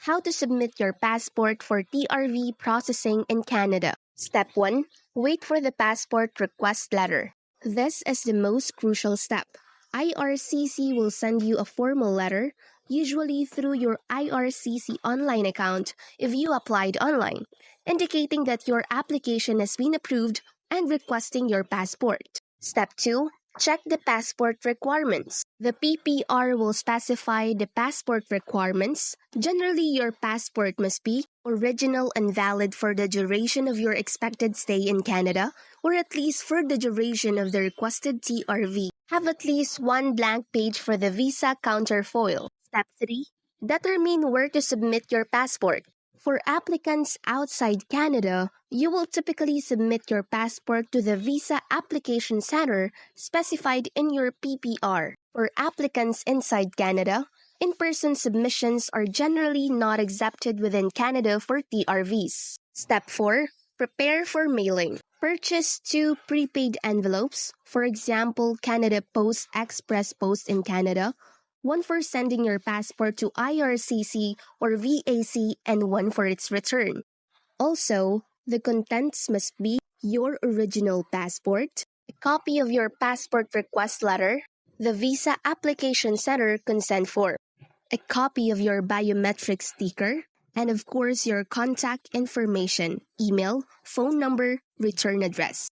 How to submit your passport for TRV processing in Canada. Step 1. Wait for the passport request letter. This is the most crucial step. IRCC will send you a formal letter, usually through your IRCC online account if you applied online, indicating that your application has been approved and requesting your passport. Step 2. Check the passport requirements. The PPR will specify the passport requirements. Generally, your passport must be original and valid for the duration of your expected stay in Canada, or at least for the duration of the requested TRV. Have at least one blank page for the visa counterfoil. Step 3. Determine where to submit your passport. For applicants outside Canada, you will typically submit your passport to the Visa Application Center specified in your PPR. For applicants inside Canada, in-person submissions are generally not accepted within Canada for TRVs. Step 4. Prepare for mailing. Purchase 2 prepaid envelopes, for example, Canada Post Express Post in Canada, one for sending your passport to IRCC or VAC, and one for its return. Also, the contents must be your original passport, a copy of your passport request letter, the Visa Application Center consent form, a copy of your biometric sticker, and of course your contact information, email, phone number, return address.